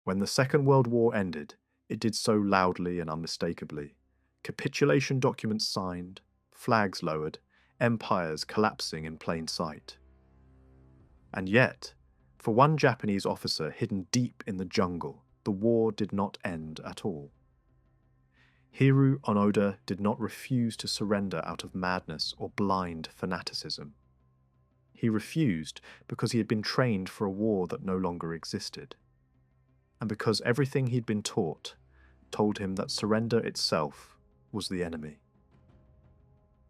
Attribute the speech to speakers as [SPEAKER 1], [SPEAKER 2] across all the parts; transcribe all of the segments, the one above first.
[SPEAKER 1] When the Second World War ended, it did so loudly and unmistakably. Capitulation documents signed, flags lowered, empires collapsing in plain sight. And yet, for one Japanese officer hidden deep in the jungle, the war did not end at all. Hiroo Onoda did not refuse to surrender out of madness or blind fanaticism. He refused because he had been trained for a war that no longer existed, and because everything he'd been taught told him that surrender itself was the enemy.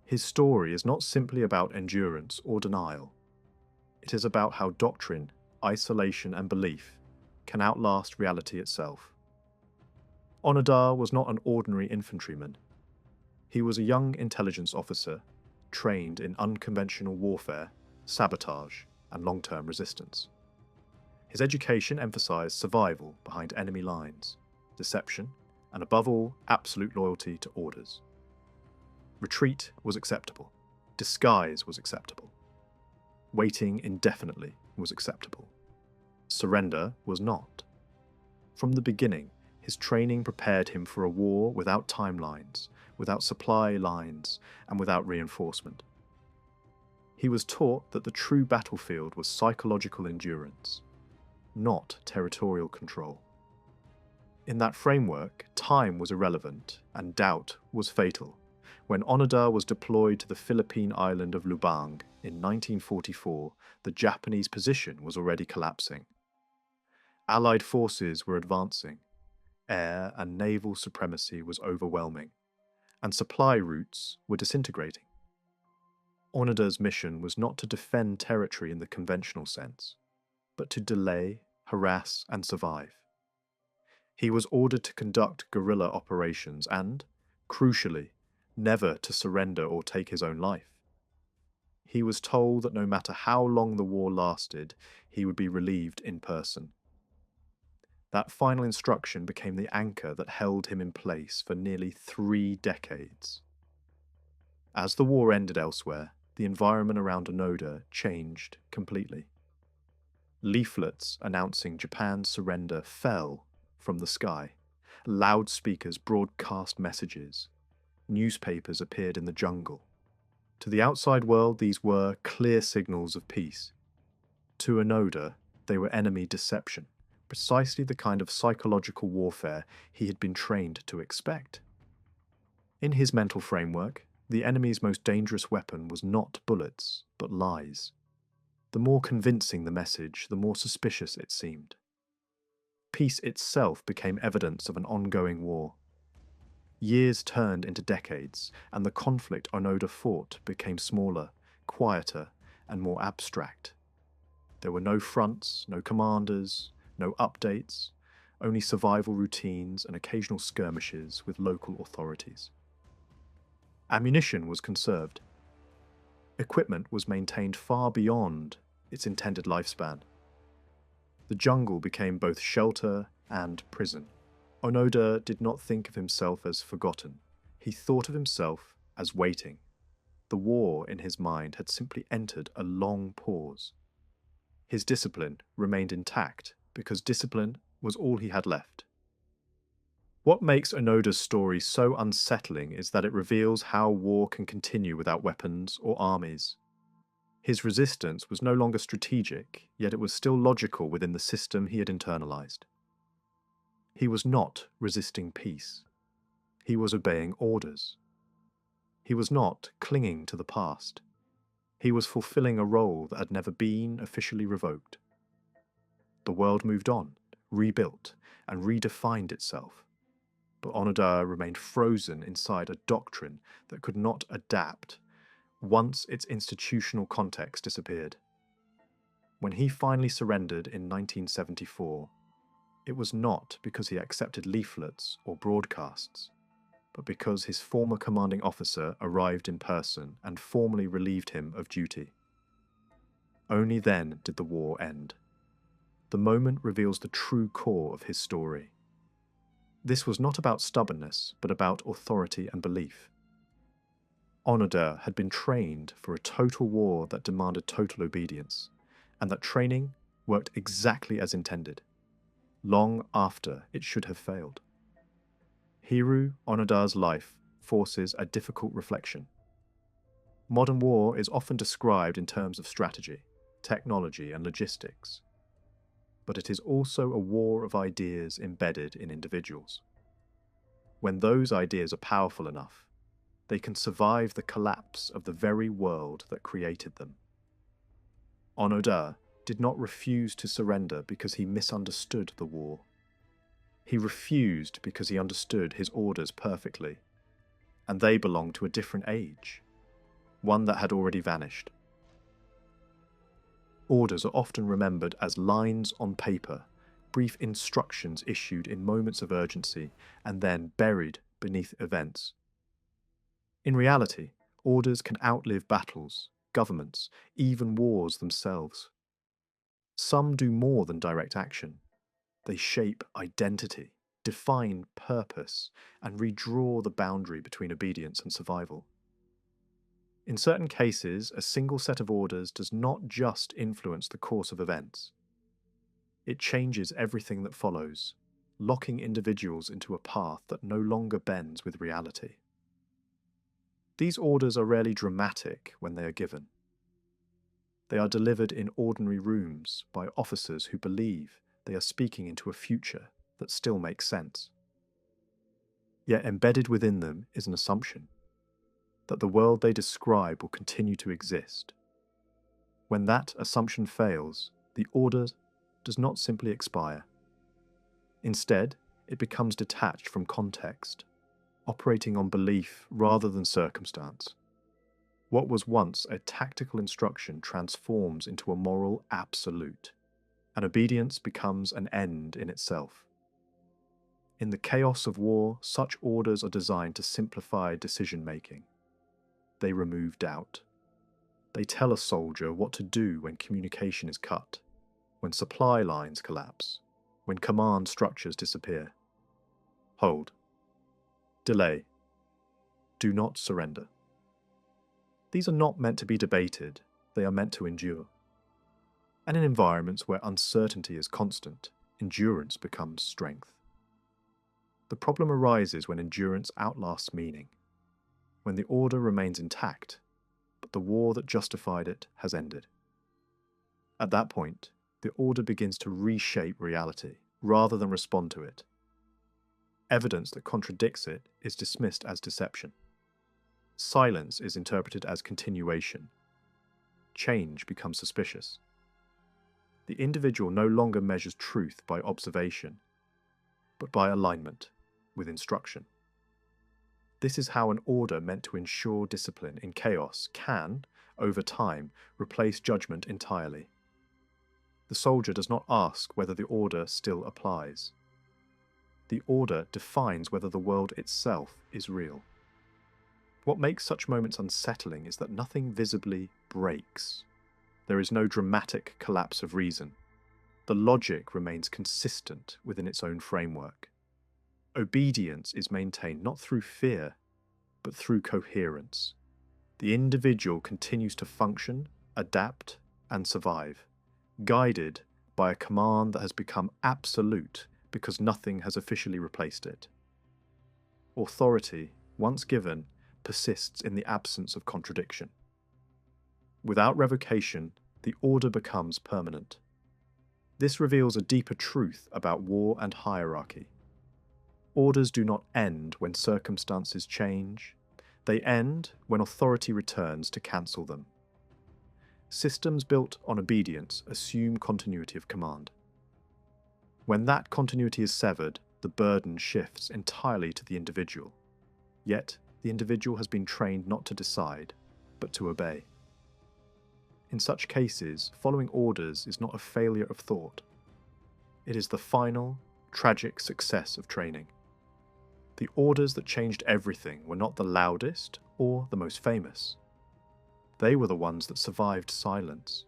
[SPEAKER 1] His story is not simply about endurance or denial. It is about how doctrine, isolation, and belief can outlast reality itself. Onoda was not an ordinary infantryman. He was a young intelligence officer trained in unconventional warfare, sabotage, and long-term resistance. His education emphasized survival behind enemy lines, deception, and above all, absolute loyalty to orders. Retreat was acceptable. Disguise was acceptable. Waiting indefinitely was acceptable. Surrender was not. From the beginning, his training prepared him for a war without timelines, without supply lines, and without reinforcement. He was taught that the true battlefield was psychological endurance, not territorial control. In that framework, time was irrelevant and doubt was fatal. When Onoda was deployed to the Philippine island of Lubang in 1944, the Japanese position was already collapsing. Allied forces were advancing, air and naval supremacy was overwhelming, and supply routes were disintegrating. Onoda's mission was not to defend territory in the conventional sense, but to delay, harass, and survive. He was ordered to conduct guerrilla operations and, crucially, never to surrender or take his own life. He was told that no matter how long the war lasted, he would be relieved in person. That final instruction became the anchor that held him in place for nearly 3 decades. As the war ended elsewhere, the environment around Onoda changed completely. Leaflets announcing Japan's surrender fell from the sky. Loudspeakers broadcast messages. Newspapers appeared in the jungle. To the outside world, these were clear signals of peace. To Onoda, they were enemy deception, precisely the kind of psychological warfare he had been trained to expect. In his mental framework, the enemy's most dangerous weapon was not bullets, but lies. The more convincing the message, the more suspicious it seemed. Peace itself became evidence of an ongoing war. Years turned into decades, and the conflict Onoda fought became smaller, quieter, and more abstract. There were no fronts, no commanders, no updates, only survival routines and occasional skirmishes with local authorities. Ammunition was conserved. Equipment was maintained far beyond its intended lifespan. The jungle became both shelter and prison. Onoda did not think of himself as forgotten. He thought of himself as waiting. The war in his mind had simply entered a long pause. His discipline remained intact because discipline was all he had left. What makes Onoda's story so unsettling is that it reveals how war can continue without weapons or armies. His resistance was no longer strategic, yet it was still logical within the system he had internalized. He was not resisting peace. He was obeying orders. He was not clinging to the past. He was fulfilling a role that had never been officially revoked. The world moved on, rebuilt, and redefined itself. But Onoda remained frozen inside a doctrine that could not adapt once its institutional context disappeared. When he finally surrendered in 1974, it was not because he accepted leaflets or broadcasts, but because his former commanding officer arrived in person and formally relieved him of duty. Only then did the war end. The moment reveals the true core of his story. This was not about stubbornness, but about authority and belief. Onoda had been trained for a total war that demanded total obedience, and that training worked exactly as intended. long after it should have failed. Hiroo Onoda's life forces a difficult reflection. Modern war is often described in terms of strategy, technology, and logistics, but it is also a war of ideas embedded in individuals. When those ideas are powerful enough, they can survive the collapse of the very world that created them. Onoda did not refuse to surrender because he misunderstood the war. He refused because he understood his orders perfectly, and they belonged to a different age, one that had already vanished. Orders are often remembered as lines on paper, brief instructions issued in moments of urgency and then buried beneath events. In reality, orders can outlive battles, governments, even wars themselves. Some do more than direct action. They shape identity, define purpose, and redraw the boundary between obedience and survival. In certain cases, a single set of orders does not just influence the course of events. It changes everything that follows, locking individuals into a path that no longer bends with reality. These orders are rarely dramatic when they are given. They are delivered in ordinary rooms by officers who believe they are speaking into a future that still makes sense. Yet embedded within them is an assumption that the world they describe will continue to exist. When that assumption fails, the order does not simply expire. Instead, it becomes detached from context, operating on belief rather than circumstance. What was once a tactical instruction transforms into a moral absolute, and obedience becomes an end in itself. In the chaos of war, such orders are designed to simplify decision-making. They remove doubt. They tell a soldier what to do when communication is cut, when supply lines collapse, when command structures disappear. Hold. Delay. Do not surrender. These are not meant to be debated, they are meant to endure. And in environments where uncertainty is constant, endurance becomes strength. The problem arises when endurance outlasts meaning, when the order remains intact, but the war that justified it has ended. At that point, the order begins to reshape reality, rather than respond to it. Evidence that contradicts it is dismissed as deception. Silence is interpreted as continuation. Change becomes suspicious. The individual no longer measures truth by observation, but by alignment with instruction. This is how an order meant to ensure discipline in chaos can, over time, replace judgment entirely. The soldier does not ask whether the order still applies. The order defines whether the world itself is real. What makes such moments unsettling is that nothing visibly breaks. There is no dramatic collapse of reason. The logic remains consistent within its own framework. Obedience is maintained not through fear, but through coherence. The individual continues to function, adapt, and survive, guided by a command that has become absolute because nothing has officially replaced it. Authority, once given, persists in the absence of contradiction. Without revocation, the order becomes permanent. This reveals a deeper truth about war and hierarchy. Orders do not end when circumstances change. They end when authority returns to cancel them. Systems built on obedience assume continuity of command. When that continuity is severed, the burden shifts entirely to the individual. Yet, the individual has been trained not to decide, but to obey. In such cases, following orders is not a failure of thought. It is the final, tragic success of training. The orders that changed everything were not the loudest or the most famous. They were the ones that survived silence.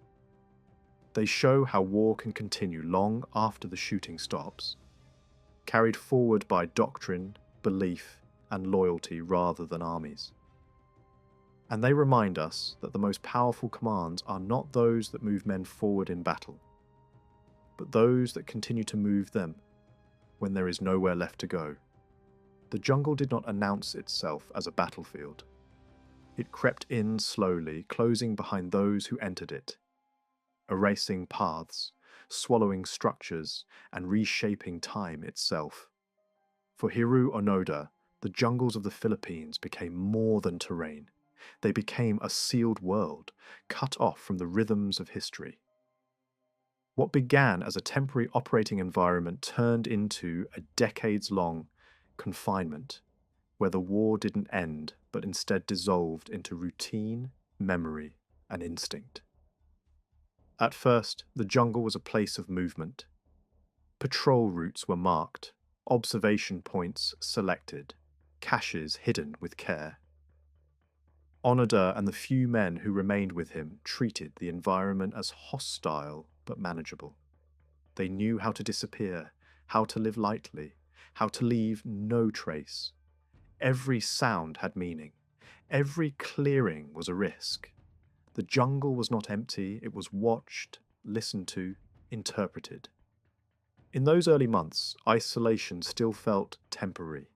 [SPEAKER 1] They show how war can continue long after the shooting stops, carried forward by doctrine, belief, and loyalty rather than armies. And they remind us that the most powerful commands are not those that move men forward in battle, but those that continue to move them when there is nowhere left to go. The jungle did not announce itself as a battlefield. It crept in slowly, closing behind those who entered it, erasing paths, swallowing structures, and reshaping time itself. For Hiroo Onoda, the jungles of the Philippines became more than terrain. They became a sealed world, cut off from the rhythms of history. What began as a temporary operating environment turned into a decades-long confinement, where the war didn't end, but instead dissolved into routine, memory, and instinct. At first, the jungle was a place of movement. Patrol routes were marked, observation points selected, caches hidden with care. Onoda and the few men who remained with him treated the environment as hostile but manageable. They knew how to disappear, how to live lightly, how to leave no trace. Every sound had meaning. Every clearing was a risk. The jungle was not empty, it was watched, listened to, interpreted. In those early months, isolation still felt temporary.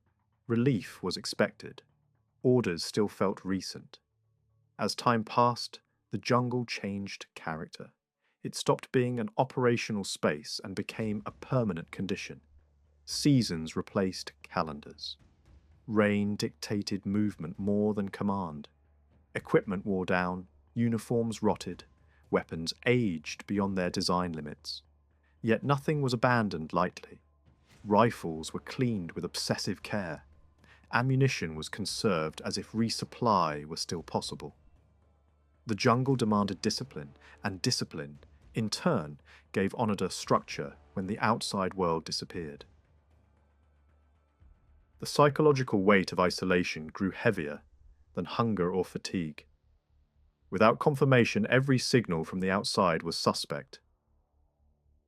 [SPEAKER 1] Relief was expected. Orders still felt recent. As time passed, the jungle changed character. It stopped being an operational space and became a permanent condition. Seasons replaced calendars. Rain dictated movement more than command. Equipment wore down, uniforms rotted, weapons aged beyond their design limits. Yet nothing was abandoned lightly. Rifles were cleaned with obsessive care. Ammunition was conserved as if resupply were still possible. The jungle demanded discipline, and discipline, in turn, gave Onoda structure when the outside world disappeared. The psychological weight of isolation grew heavier than hunger or fatigue. Without confirmation, every signal from the outside was suspect.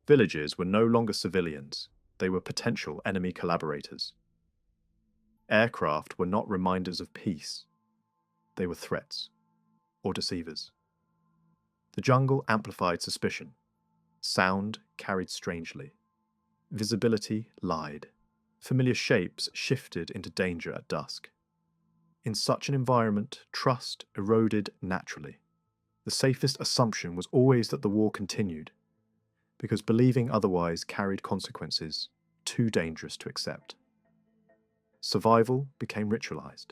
[SPEAKER 1] Villages were no longer civilians, they were potential enemy collaborators. Aircraft were not reminders of peace, they were threats or deceivers. The jungle amplified suspicion. Sound carried strangely. Visibility lied. Familiar shapes shifted into danger at dusk. In such an environment, trust eroded naturally. The safest assumption was always that the war continued, because believing otherwise carried consequences too dangerous to accept. Survival became ritualized.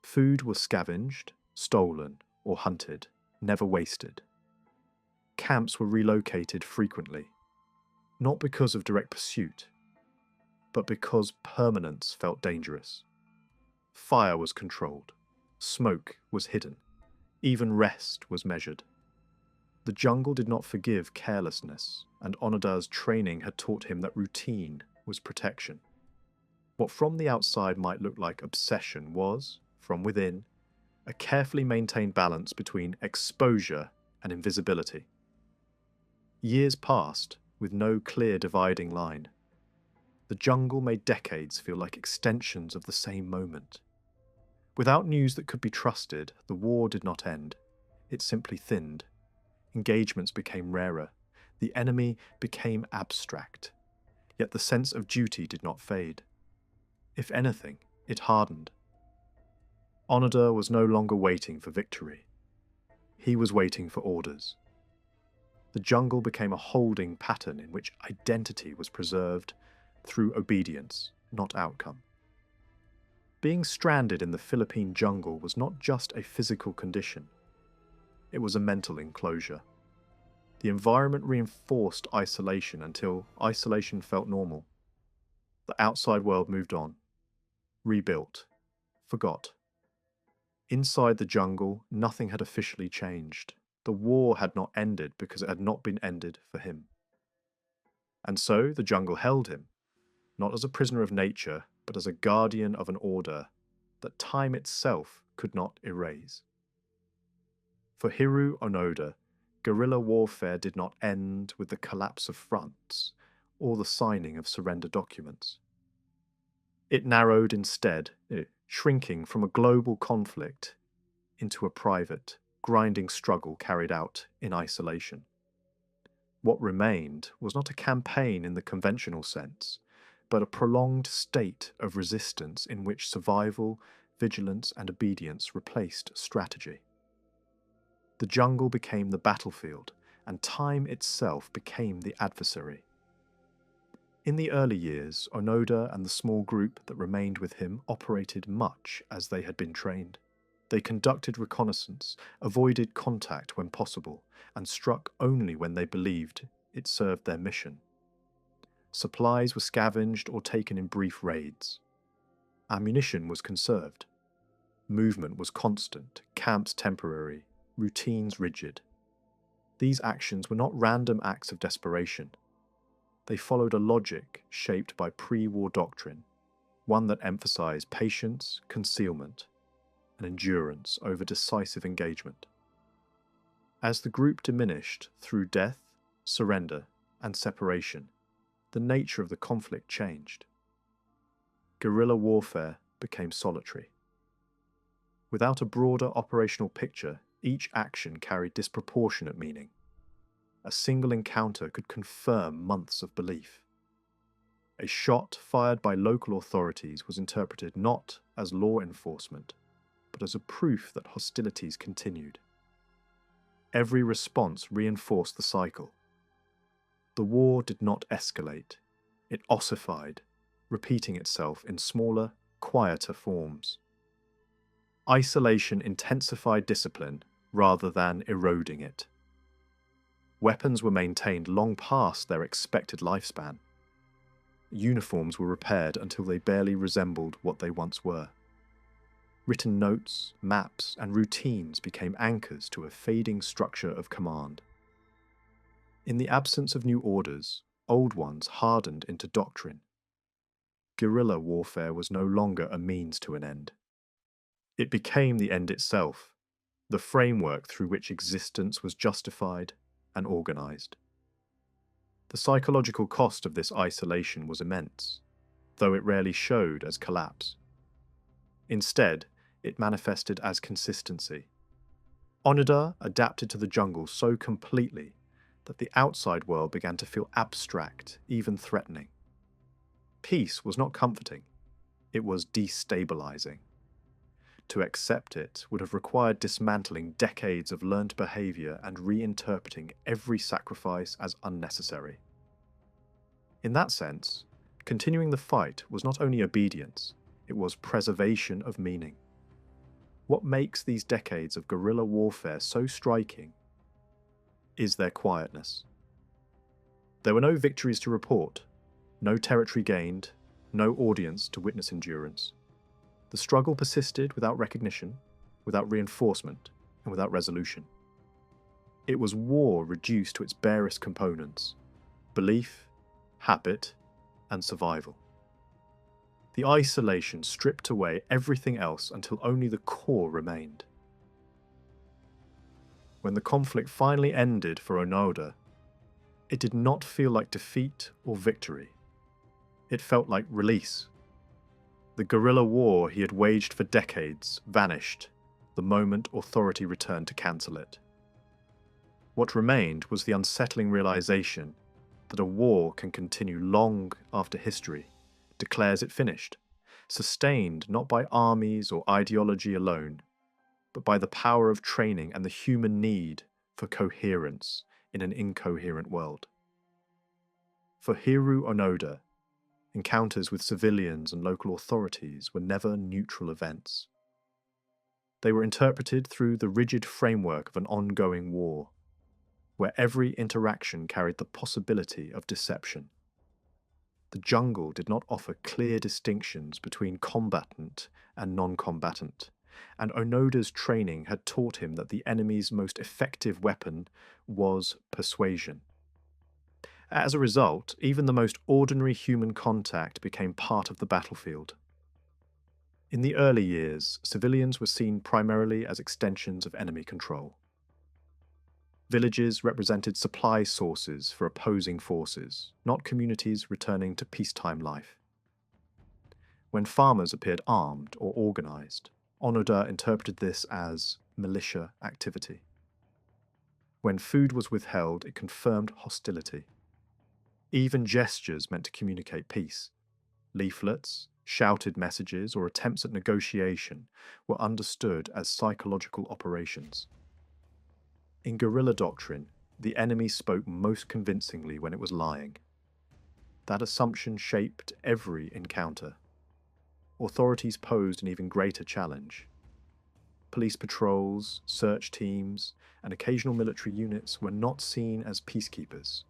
[SPEAKER 1] Food was scavenged, stolen, or hunted, never wasted. Camps were relocated frequently, not because of direct pursuit, but because permanence felt dangerous. Fire was controlled, smoke was hidden, even rest was measured. The jungle did not forgive carelessness, and Onoda's training had taught him that routine was protection. What from the outside might look like obsession was, from within, a carefully maintained balance between exposure and invisibility. Years passed with no clear dividing line. The jungle made decades feel like extensions of the same moment. Without news that could be trusted, the war did not end. It simply thinned. Engagements became rarer. The enemy became abstract. Yet the sense of duty did not fade. If anything, it hardened. Onoda was no longer waiting for victory. He was waiting for orders. The jungle became a holding pattern in which identity was preserved through obedience, not outcome. Being stranded in the Philippine jungle was not just a physical condition. It was a mental enclosure. The environment reinforced isolation until isolation felt normal. The outside world moved on, rebuilt, forgot. Inside the jungle, nothing had officially changed. The war had not ended because it had not been ended for him. And so the jungle held him, not as a prisoner of nature, but as a guardian of an order that time itself could not erase. For Hiroo Onoda, guerrilla warfare did not end with the collapse of fronts or the signing of surrender documents. It narrowed instead, shrinking from a global conflict into a private, grinding struggle carried out in isolation. What remained was not a campaign in the conventional sense, but a prolonged state of resistance in which survival, vigilance, and obedience replaced strategy. The jungle became the battlefield, and time itself became the adversary. In the early years, Onoda and the small group that remained with him operated much as they had been trained. They conducted reconnaissance, avoided contact when possible, and struck only when they believed it served their mission. Supplies were scavenged or taken in brief raids. Ammunition was conserved. Movement was constant, camps temporary, routines rigid. These actions were not random acts of desperation. They followed a logic shaped by pre-war doctrine, one that emphasized patience, concealment, and endurance over decisive engagement. As the group diminished through death, surrender, and separation, the nature of the conflict changed. Guerrilla warfare became solitary. Without a broader operational picture, each action carried disproportionate meaning. A single encounter could confirm months of belief. A shot fired by local authorities was interpreted not as law enforcement, but as a proof that hostilities continued. Every response reinforced the cycle. The war did not escalate. It ossified, repeating itself in smaller, quieter forms. Isolation intensified discipline rather than eroding it. Weapons were maintained long past their expected lifespan. Uniforms were repaired until they barely resembled what they once were. Written notes, maps, and routines became anchors to a fading structure of command. In the absence of new orders, old ones hardened into doctrine. Guerrilla warfare was no longer a means to an end. It became the end itself, the framework through which existence was justified and organized. The psychological cost of this isolation was immense, though it rarely showed as collapse. Instead, it manifested as consistency. Onoda adapted to the jungle so completely that the outside world began to feel abstract, even threatening. Peace was not comforting, it was destabilizing. To accept it would have required dismantling decades of learned behavior and reinterpreting every sacrifice as unnecessary. In that sense, continuing the fight was not only obedience, it was preservation of meaning. What makes these decades of guerrilla warfare so striking is their quietness. There were no victories to report, no territory gained, no audience to witness endurance. The struggle persisted without recognition, without reinforcement, and without resolution. It was war reduced to its barest components: belief, habit, and survival. The isolation stripped away everything else until only the core remained. When the conflict finally ended for Onoda, it did not feel like defeat or victory. It felt like release. The guerrilla war he had waged for decades vanished the moment authority returned to cancel it. What remained was the unsettling realization that a war can continue long after history declares it finished, sustained not by armies or ideology alone, but by the power of training and the human need for coherence in an incoherent world. For Hiroo Onoda, encounters with civilians and local authorities were never neutral events. They were interpreted through the rigid framework of an ongoing war, where every interaction carried the possibility of deception. The jungle did not offer clear distinctions between combatant and non-combatant, and Onoda's training had taught him that the enemy's most effective weapon was persuasion. As a result, even the most ordinary human contact became part of the battlefield. In the early years, civilians were seen primarily as extensions of enemy control. Villages represented supply sources for opposing forces, not communities returning to peacetime life. When farmers appeared armed or organized, Onoda interpreted this as militia activity. When food was withheld, it confirmed hostility. Even gestures meant to communicate peace. Leaflets, shouted messages, or attempts at negotiation were understood as psychological operations. In guerrilla doctrine, the enemy spoke most convincingly when it was lying. That assumption shaped every encounter. Authorities posed an even greater challenge. Police patrols, search teams, and occasional military units were not seen as peacekeepers,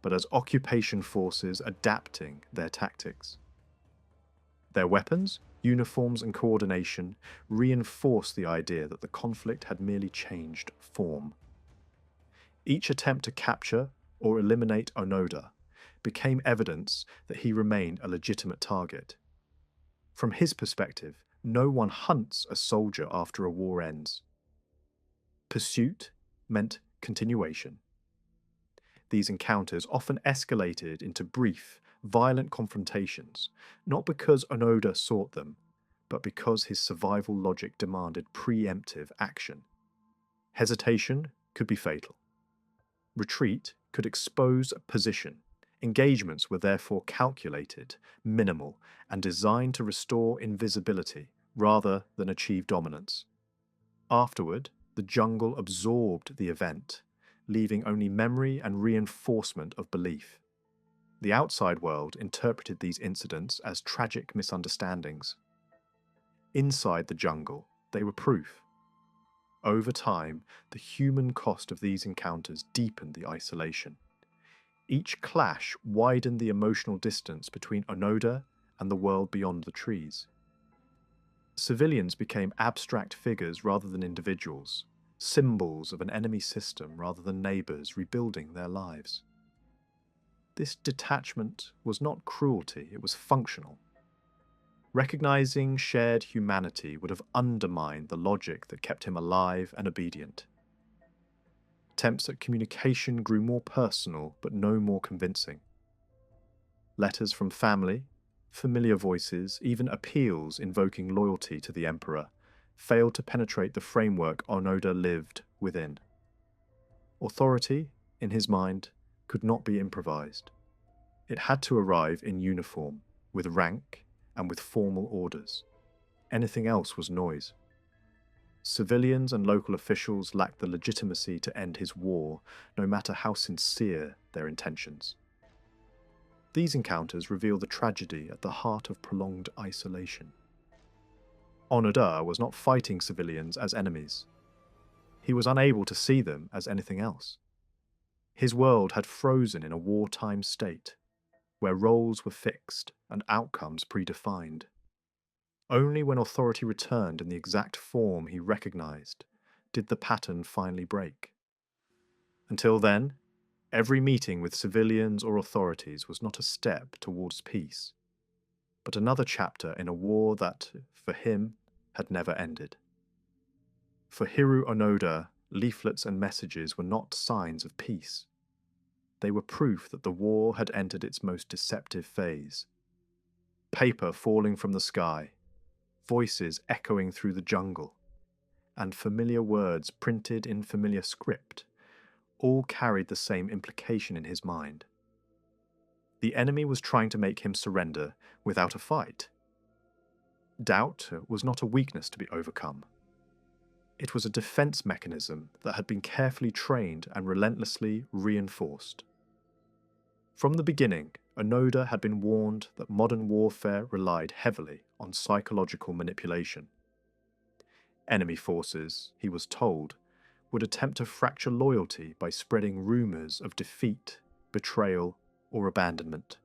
[SPEAKER 1] but as occupation forces adapting their tactics. Their weapons, uniforms, and coordination reinforced the idea that the conflict had merely changed form. Each attempt to capture or eliminate Onoda became evidence that he remained a legitimate target. From his perspective, no one hunts a soldier after a war ends. Pursuit meant continuation. These encounters often escalated into brief, violent confrontations, not because Onoda sought them, but because his survival logic demanded preemptive action. Hesitation could be fatal. Retreat could expose a position. Engagements were therefore calculated, minimal, and designed to restore invisibility rather than achieve dominance. Afterward, the jungle absorbed the event, leaving only memory and reinforcement of belief. The outside world interpreted these incidents as tragic misunderstandings. Inside the jungle, they were proof. Over time, the human cost of these encounters deepened the isolation. Each clash widened the emotional distance between Onoda and the world beyond the trees. Civilians became abstract figures rather than individuals, symbols of an enemy system rather than neighbors rebuilding their lives. This detachment was not cruelty, it was functional. Recognizing shared humanity would have undermined the logic that kept him alive and obedient. Attempts at communication grew more personal, but no more convincing. Letters from family, familiar voices, even appeals invoking loyalty to the emperor, failed to penetrate the framework Onoda lived within. Authority, in his mind, could not be improvised. It had to arrive in uniform, with rank, and with formal orders. Anything else was noise. Civilians and local officials lacked the legitimacy to end his war, no matter how sincere their intentions. These encounters reveal the tragedy at the heart of prolonged isolation. Onoda was not fighting civilians as enemies. He was unable to see them as anything else. His world had frozen in a wartime state, where roles were fixed and outcomes predefined. Only when authority returned in the exact form he recognized did the pattern finally break. Until then, every meeting with civilians or authorities was not a step towards peace, but another chapter in a war that, for him, had never ended. For Hiroo Onoda, leaflets and messages were not signs of peace. They were proof that the war had entered its most deceptive phase. Paper falling from the sky, voices echoing through the jungle, and familiar words printed in familiar script, all carried the same implication in his mind. The enemy was trying to make him surrender without a fight. Doubt was not a weakness to be overcome. It was a defense mechanism that had been carefully trained and relentlessly reinforced. From the beginning, Onoda had been warned that modern warfare relied heavily on psychological manipulation. Enemy forces, he was told, would attempt to fracture loyalty by spreading rumors of defeat, betrayal, or abandonment.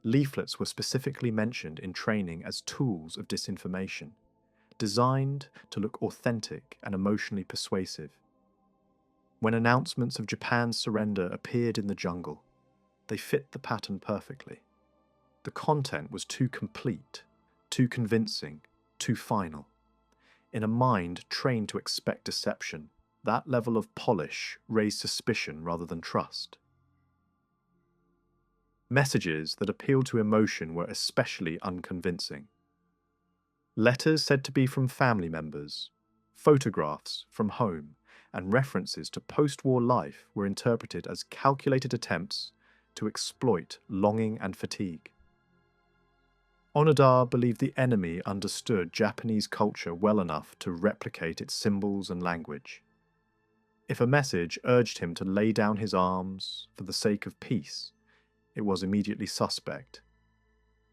[SPEAKER 1] Leaflets were specifically mentioned in training as tools of disinformation, designed to look authentic and emotionally persuasive. When announcements of Japan's surrender appeared in the jungle, they fit the pattern perfectly. The content was too complete, too convincing, too final. In a mind trained to expect deception, that level of polish raised suspicion rather than trust. Messages that appealed to emotion were especially unconvincing. Letters said to be from family members, photographs from home, and references to post-war life were interpreted as calculated attempts to exploit longing and fatigue. Onoda believed the enemy understood Japanese culture well enough to replicate its symbols and language. If a message urged him to lay down his arms for the sake of peace, it was immediately suspect.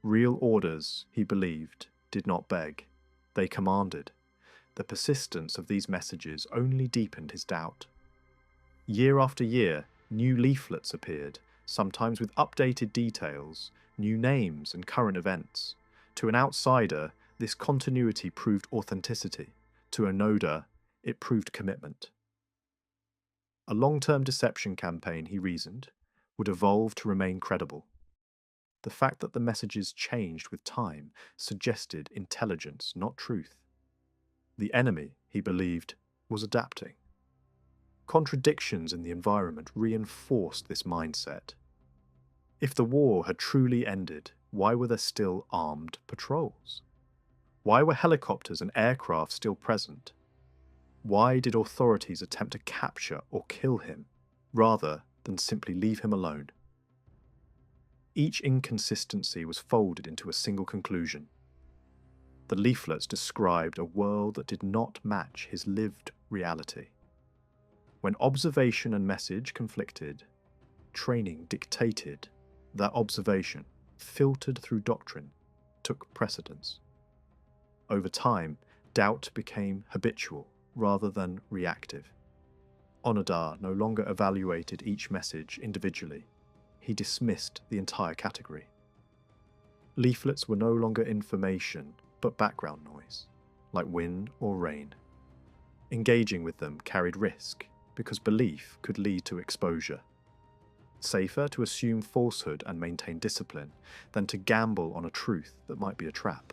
[SPEAKER 1] Real orders, he believed, did not beg, they commanded. The persistence of these messages only deepened his doubt. Year after year, new leaflets appeared, sometimes with updated details, new names and current events. To an outsider, this continuity proved authenticity. To Onoda, it proved commitment. A long-term deception campaign, he reasoned, would evolve to remain credible. The fact that the messages changed with time suggested intelligence, not truth. The enemy, he believed, was adapting. Contradictions in the environment reinforced this mindset. If the war had truly ended, why were there still armed patrols? Why were helicopters and aircraft still present? Why did authorities attempt to capture or kill him, rather than simply leave him alone? Each inconsistency was folded into a single conclusion. The leaflets described a world that did not match his lived reality. When observation and message conflicted, training dictated that observation, filtered through doctrine, took precedence. Over time, doubt became habitual rather than reactive. Onoda no longer evaluated each message individually. He dismissed the entire category. Leaflets were no longer information, but background noise, like wind or rain. Engaging with them carried risk, because belief could lead to exposure. Safer to assume falsehood and maintain discipline than to gamble on a truth that might be a trap.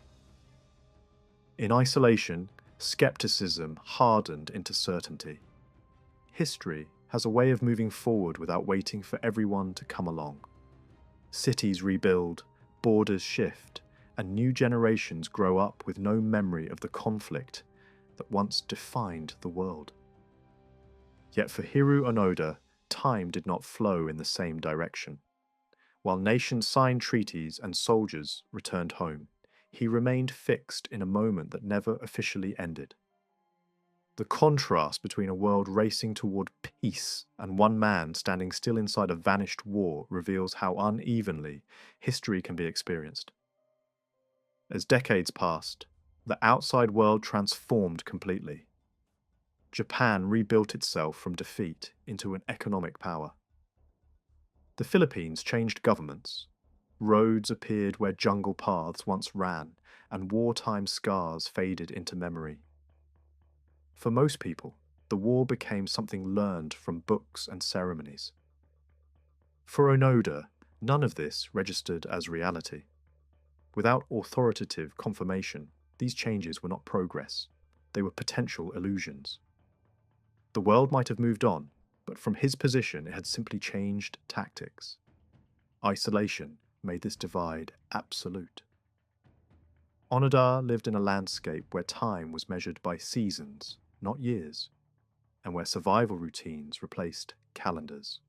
[SPEAKER 1] In isolation, skepticism hardened into certainty. History has a way of moving forward without waiting for everyone to come along. Cities rebuild, borders shift, and new generations grow up with no memory of the conflict that once defined the world. Yet for Hiroo Onoda, time did not flow in the same direction. While nations signed treaties and soldiers returned home, he remained fixed in a moment that never officially ended. The contrast between a world racing toward peace and one man standing still inside a vanished war reveals how unevenly history can be experienced. As decades passed, the outside world transformed completely. Japan rebuilt itself from defeat into an economic power. The Philippines changed governments. Roads appeared where jungle paths once ran, and wartime scars faded into memory. For most people, the war became something learned from books and ceremonies. For Onoda, none of this registered as reality. Without authoritative confirmation, these changes were not progress. They were potential illusions. The world might have moved on, but from his position it had simply changed tactics. Isolation made this divide absolute. Onoda lived in a landscape where time was measured by seasons, not years, and where survival routines replaced calendars.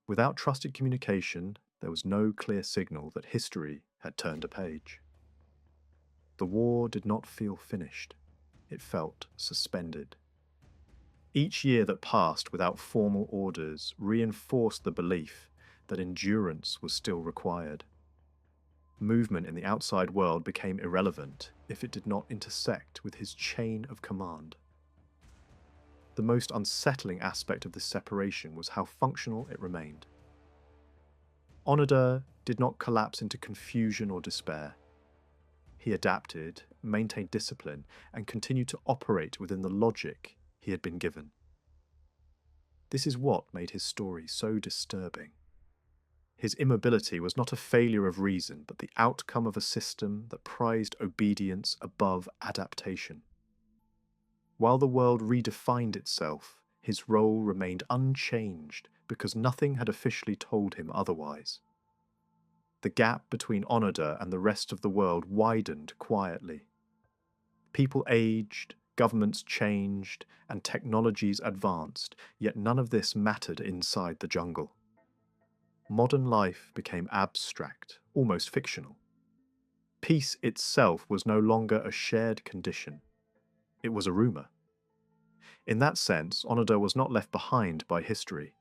[SPEAKER 1] Without trusted communication, there was no clear signal that history had turned a page. The war did not feel finished. It felt suspended. Each year that passed without formal orders reinforced the belief that endurance was still required. Movement in the outside world became irrelevant if it did not intersect with his chain of command. The most unsettling aspect of this separation was how functional it remained. Onoda did not collapse into confusion or despair. He adapted, maintained discipline, and continued to operate within the logic he had been given. This is what made his story so disturbing. His immobility was not a failure of reason, but the outcome of a system that prized obedience above adaptation. While the world redefined itself, his role remained unchanged because nothing had officially told him otherwise. The gap between Onoda and the rest of the world widened quietly. People aged, governments changed, and technologies advanced, yet none of this mattered inside the jungle. Modern life became abstract, almost fictional. Peace itself was no longer a shared condition. It was a rumor. In that sense, Onoda was not left behind by history.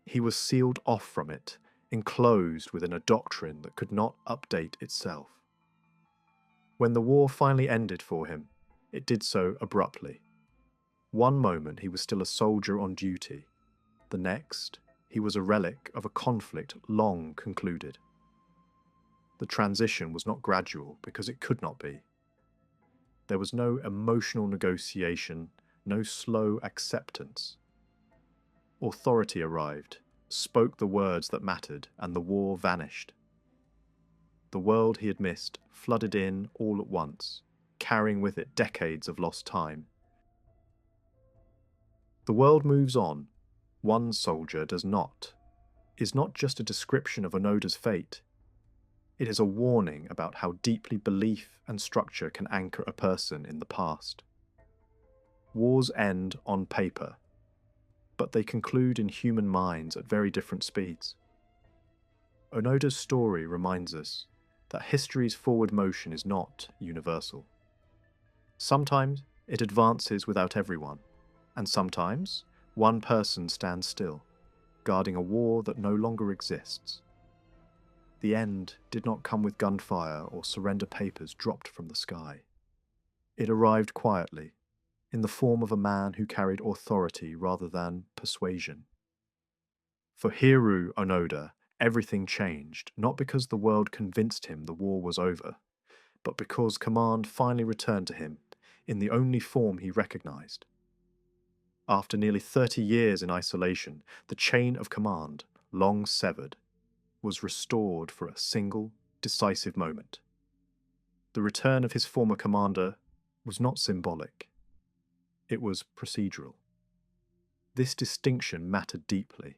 [SPEAKER 1] He was sealed off from it, enclosed within a doctrine that could not update itself. When the war finally ended for him, it did so abruptly. One moment he was still a soldier on duty. The next, he was a relic of a conflict long concluded. The transition was not gradual because it could not be. There was no emotional negotiation, no slow acceptance. Authority arrived, spoke the words that mattered, and the war vanished. The world he had missed flooded in all at once, carrying with it decades of lost time. The world moves on. One soldier does not. Is not just a description of Onoda's fate. It is a warning about how deeply belief and structure can anchor a person in the past. Wars end on paper, but they conclude in human minds at very different speeds. Onoda's story reminds us that history's forward motion is not universal. Sometimes it advances without everyone, and sometimes one person stands still, guarding a war that no longer exists. The end did not come with gunfire or surrender papers dropped from the sky. It arrived quietly, in the form of a man who carried authority rather than persuasion. For Hiroo Onoda, everything changed, not because the world convinced him the war was over, but because command finally returned to him in the only form he recognized. After nearly 30 years in isolation, the chain of command, long severed, was restored for a single, decisive moment. The return of his former commander was not symbolic. It was procedural. This distinction mattered deeply.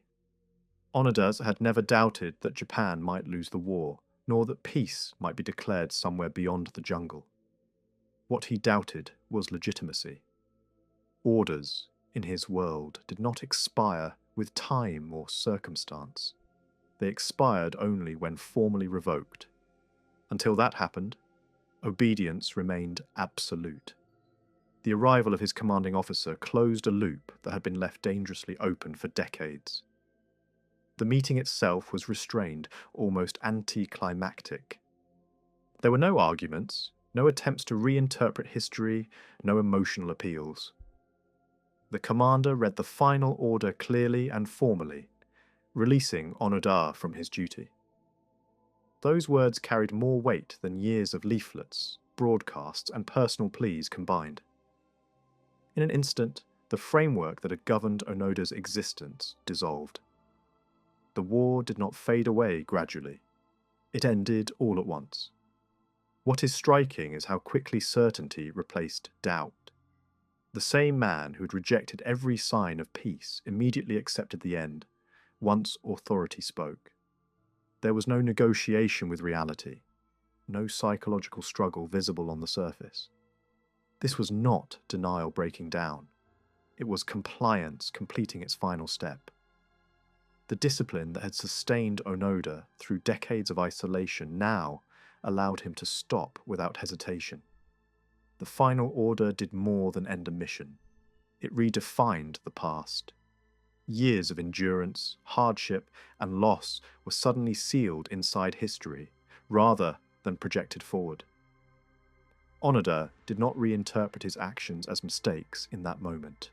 [SPEAKER 1] Onoda had never doubted that Japan might lose the war, nor that peace might be declared somewhere beyond the jungle. What he doubted was legitimacy. Orders, in his world, did not expire with time or circumstance. They expired only when formally revoked. Until that happened, obedience remained absolute. The arrival of his commanding officer closed a loop that had been left dangerously open for decades. The meeting itself was restrained, almost anticlimactic. There were no arguments, no attempts to reinterpret history, no emotional appeals. The commander read the final order clearly and formally, releasing Onoda from his duty. Those words carried more weight than years of leaflets, broadcasts, and personal pleas combined. In an instant, the framework that had governed Onoda's existence dissolved. The war did not fade away gradually. It ended all at once. What is striking is how quickly certainty replaced doubt. The same man who had rejected every sign of peace immediately accepted the end, once authority spoke. There was no negotiation with reality, no psychological struggle visible on the surface. This was not denial breaking down. It was compliance completing its final step. The discipline that had sustained Onoda through decades of isolation now allowed him to stop without hesitation. The final order did more than end a mission. It redefined the past. Years of endurance, hardship, and loss were suddenly sealed inside history, rather than projected forward. Onoda did not reinterpret his actions as mistakes in that moment.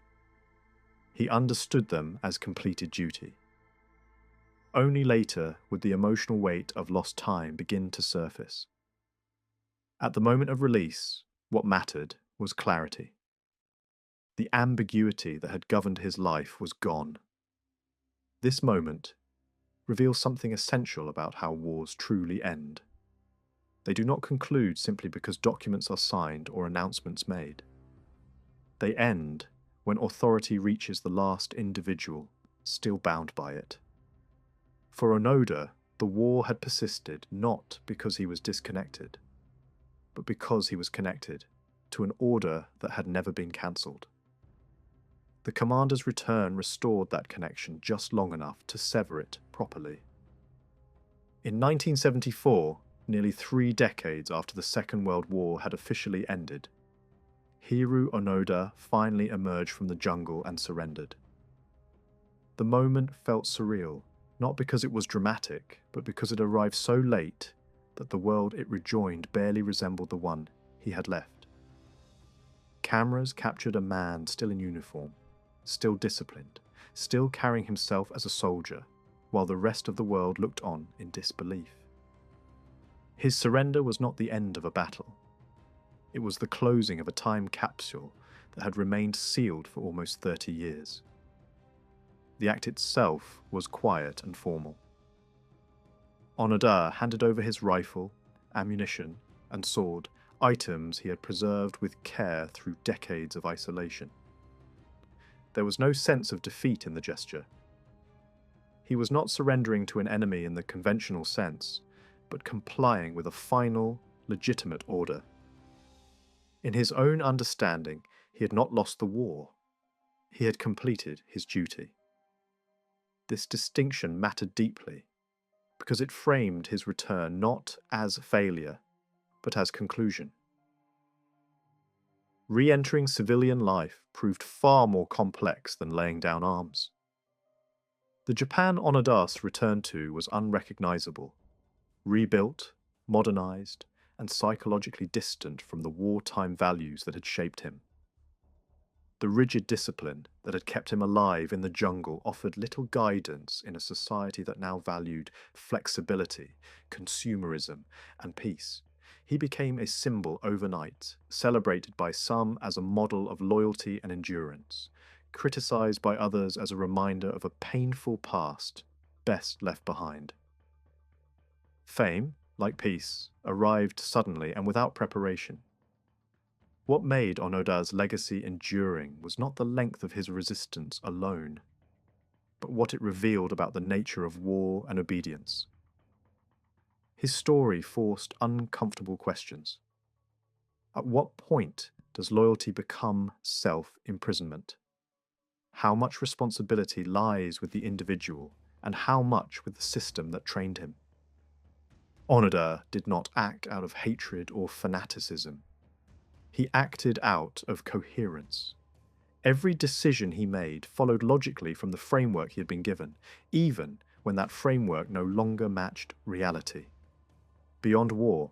[SPEAKER 1] He understood them as completed duty. Only later would the emotional weight of lost time begin to surface. At the moment of release, what mattered was clarity. The ambiguity that had governed his life was gone. This moment reveals something essential about how wars truly end. They do not conclude simply because documents are signed or announcements made. They end when authority reaches the last individual still bound by it. For Onoda, the war had persisted not because he was disconnected, but because he was connected to an order that had never been cancelled. The commander's return restored that connection just long enough to sever it properly. In 1974, Nearly 3 decades after the Second World War had officially ended, Hiroo Onoda finally emerged from the jungle and surrendered. The moment felt surreal, not because it was dramatic, but because it arrived so late that the world it rejoined barely resembled the one he had left. Cameras captured a man still in uniform, still disciplined, still carrying himself as a soldier, while the rest of the world looked on in disbelief. His surrender was not the end of a battle. It was the closing of a time capsule that had remained sealed for almost 30 years. The act itself was quiet and formal. Onoda handed over his rifle, ammunition, and sword, items he had preserved with care through decades of isolation. There was no sense of defeat in the gesture. He was not surrendering to an enemy in the conventional sense, but complying with a final, legitimate order. In his own understanding, he had not lost the war. He had completed his duty. This distinction mattered deeply, because it framed his return not as failure, but as conclusion. Re-entering civilian life proved far more complex than laying down arms. The Japan Onoda returned to was unrecognizable, rebuilt, modernized, and psychologically distant from the wartime values that had shaped him. The rigid discipline that had kept him alive in the jungle offered little guidance in a society that now valued flexibility, consumerism, and peace. He became a symbol overnight, celebrated by some as a model of loyalty and endurance, criticized by others as a reminder of a painful past best left behind. Fame, like peace, arrived suddenly and without preparation. What made Onoda's legacy enduring was not the length of his resistance alone, but what it revealed about the nature of war and obedience. His story forced uncomfortable questions. At what point does loyalty become self-imprisonment? How much responsibility lies with the individual, and how much with the system that trained him? Onoda did not act out of hatred or fanaticism. He acted out of coherence. Every decision he made followed logically from the framework he had been given, even when that framework no longer matched reality. Beyond war,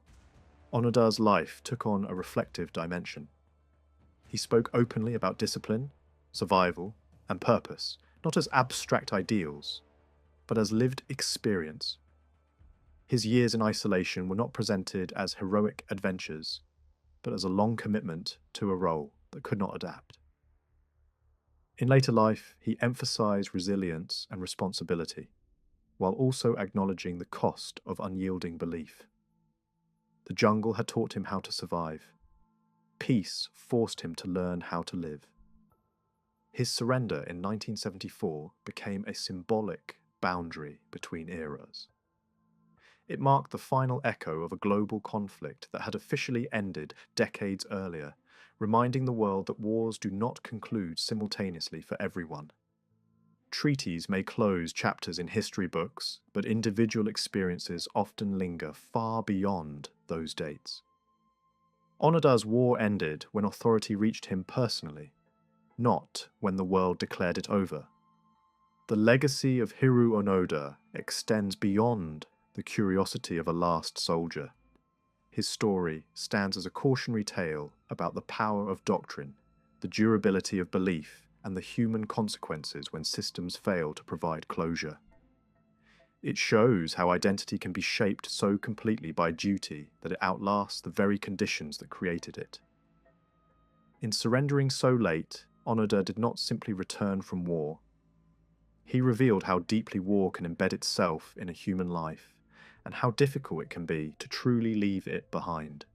[SPEAKER 1] Onoda's life took on a reflective dimension. He spoke openly about discipline, survival, and purpose, not as abstract ideals, but as lived experience. His years in isolation were not presented as heroic adventures, but as a long commitment to a role that could not adapt. In later life, he emphasized resilience and responsibility, while also acknowledging the cost of unyielding belief. The jungle had taught him how to survive. Peace forced him to learn how to live. His surrender in 1974 became a symbolic boundary between eras. It marked the final echo of a global conflict that had officially ended decades earlier, reminding the world that wars do not conclude simultaneously for everyone. Treaties may close chapters in history books, but individual experiences often linger far beyond those dates. Onoda's war ended when authority reached him personally, not when the world declared it over. The legacy of Hiroo Onoda extends beyond the curiosity of a last soldier. His story stands as a cautionary tale about the power of doctrine, the durability of belief, and the human consequences when systems fail to provide closure. It shows how identity can be shaped so completely by duty that it outlasts the very conditions that created it. In surrendering so late, Onoda did not simply return from war. He revealed how deeply war can embed itself in a human life, and how difficult it can be to truly leave it behind.